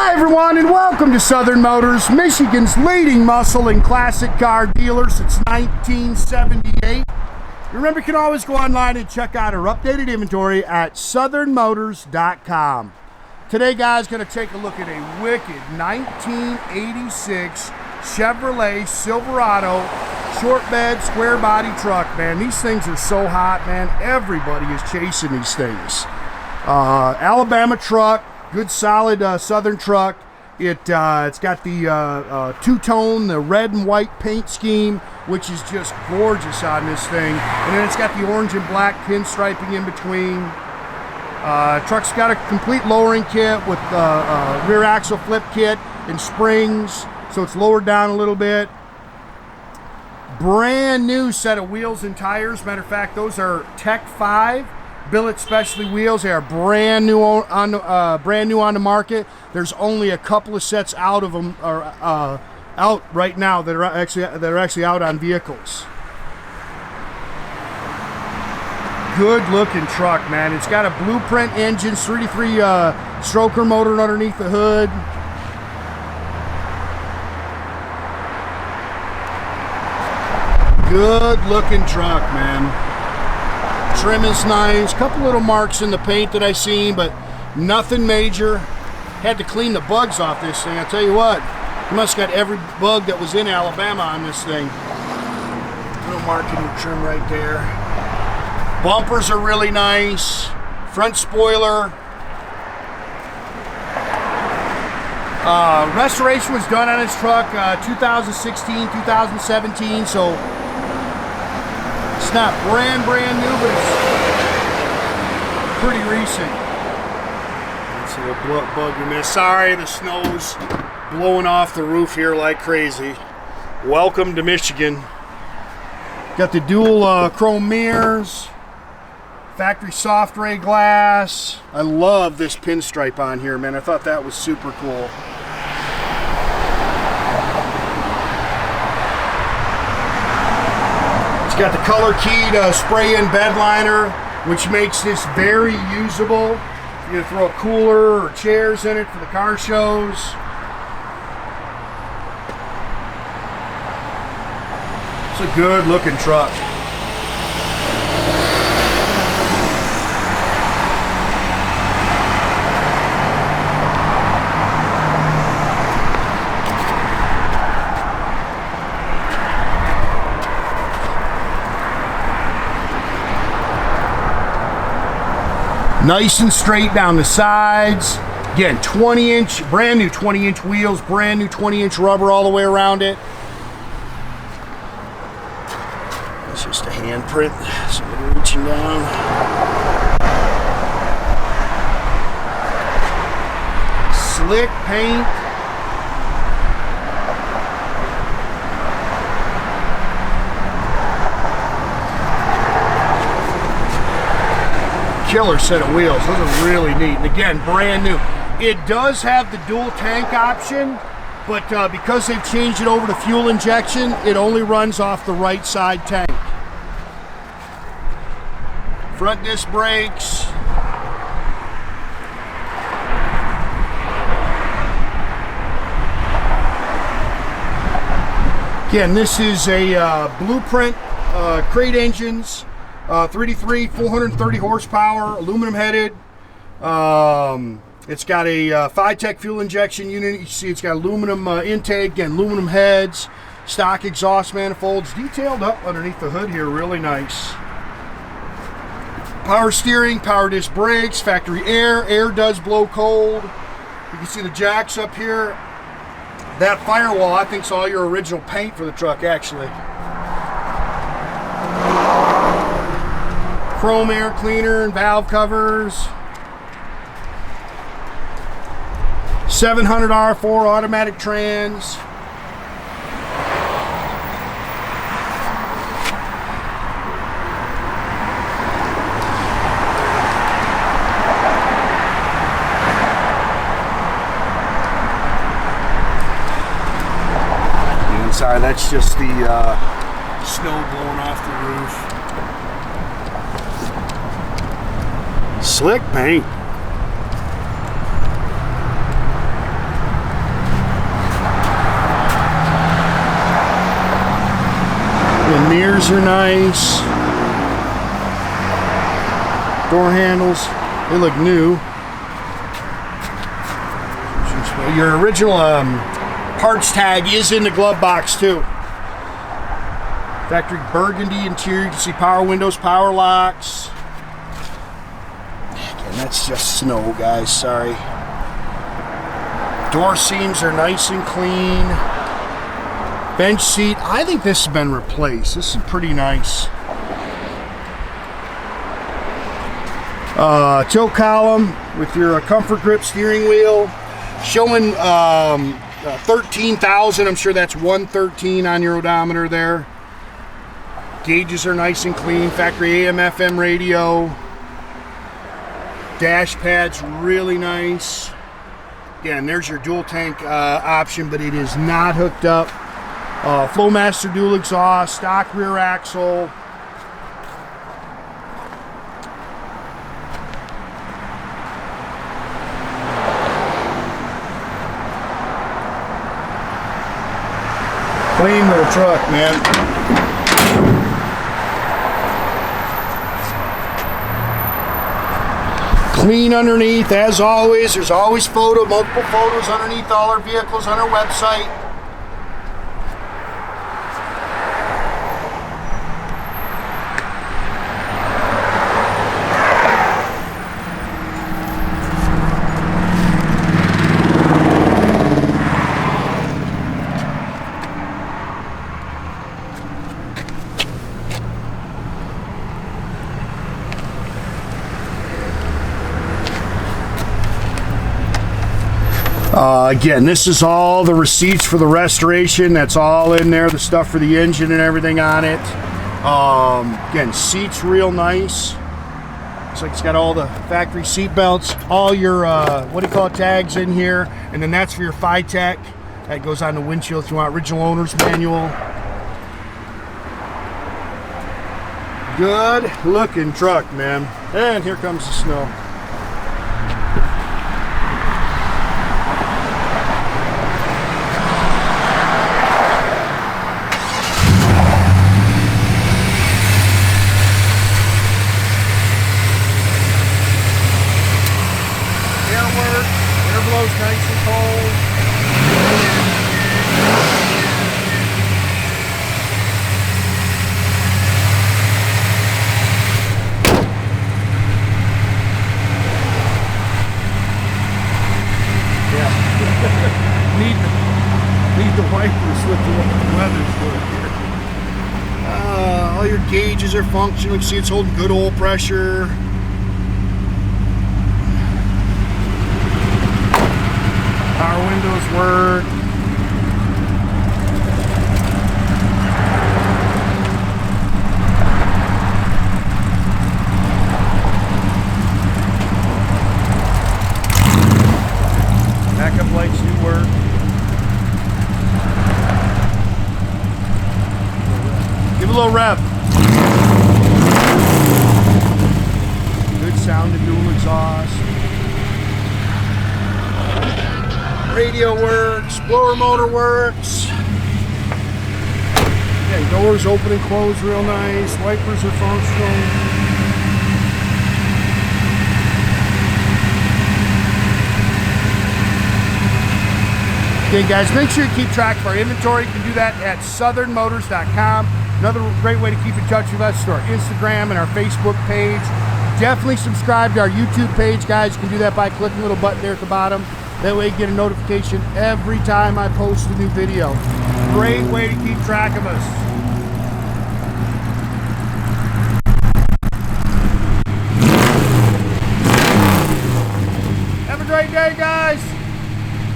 Hi everyone, and welcome to Southern Motors, Michigan's leading muscle and classic car dealer since 1978. Remember, you can always go online and check out our updated inventory at southernmotors.com. Today, guys, going to take a look at a wicked 1986 Chevrolet Silverado short bed, square body truck, man. These things are so hot, man. Everybody is chasing these things. Alabama truck, good solid southern truck. It's got the two-tone, the red and white paint scheme, which is just gorgeous on this thing. And then it's got the orange and black pinstriping in between. Truck's got a complete lowering kit with rear axle flip kit and springs, so it's lowered down a little bit. Brand new set of wheels and tires. Matter of fact, those are TEC5 Billet Specialty wheels. They are brand new on the market. There's only a couple of sets out of them, out right now that are actually out on vehicles. Good looking truck, man. It's got a blueprint engine, 33 stroker motor underneath the hood. Good looking truck, man. Trim is nice. Couple little marks in the paint that I seen, but nothing major. Had to clean the bugs off this thing. I tell you what, you must have got every bug that was in Alabama on this thing. Little mark in the trim right there. Bumpers are really nice. Front spoiler. Restoration was done on this truck 2016, 2017, so it's not brand new, but it's pretty recent. It's a little bug we missed. Sorry, the snow's blowing off the roof here like crazy. Welcome to Michigan. Got the dual chrome mirrors, factory soft ray glass. I love this pinstripe on here, man. I thought that was super cool. Got the color keyed spray-in bed liner, which makes this very usable. You can throw a cooler or chairs in it for the car shows. It's a good looking truck. Nice and straight down the sides. Again, 20-inch, brand new 20-inch wheels, brand new 20-inch rubber all the way around it. It's just a handprint. Somebody reaching down. Slick paint. Killer set of wheels. Those are really neat. And again, brand new. It does have the dual tank option, but because they've changed it over to fuel injection, it only runs off the right side tank. Front disc brakes. Again, this is a blueprint crate engines. 3D3, 430 horsepower, aluminum headed. It's got a Fitech fuel injection unit. You see it's got aluminum intake and aluminum heads, stock exhaust manifolds, detailed up underneath the hood here, really nice. Power steering, power disc brakes, factory air. Air does blow cold. You can see the jacks up here. That firewall, I think, is all your original paint for the truck, actually. Chrome air cleaner and valve covers. 700 R4 automatic trans. Sorry, that's just the snow blowing off the roof. Slick paint. Mirrors are nice. Door handles, they look new. Your original parts tag is in the glove box too. Factory burgundy interior. You can see power windows, power locks. Again, that's just snow, guys. Sorry. Door seams are nice and clean. Bench seat. I think this has been replaced. This is pretty nice. Tilt column with your comfort grip steering wheel. Showing 13,000. I'm sure that's 113 on your odometer there. Gauges are nice and clean. Factory AM FM radio. Dash pad's really nice. Again, there's your dual tank option, but it is not hooked up. Flowmaster dual exhaust, stock rear axle. Clean little truck, man. Clean underneath, as always. There's always multiple photos underneath all our vehicles on our website. Again, this is all the receipts for the restoration. That's all in there. The stuff for the engine and everything on it. Again, seats real nice. Looks like it's got all the factory seat belts. All your, what do you call it, tags in here. And then that's for your Fitech. That goes on the windshield if you want original owner's manual. Good looking truck, man. And here comes the snow. Nice and cold. Yeah. need the wipers with the weather's good here. All your gauges are functional. You can see it's holding good oil pressure. Power windows work. Backup lights do work. Give it a little rev. Good sound and dual exhaust. Radio works, blower motor works. Okay, doors open and close real nice. Wipers are functional. Okay guys, make sure you keep track of our inventory. You can do that at southernmotors.com. Another great way to keep in touch with us is our Instagram and our Facebook page. Definitely subscribe to our YouTube page, guys. You can do that by clicking the little button there at the bottom. That way you get a notification every time I post a new video. Great way to keep track of us.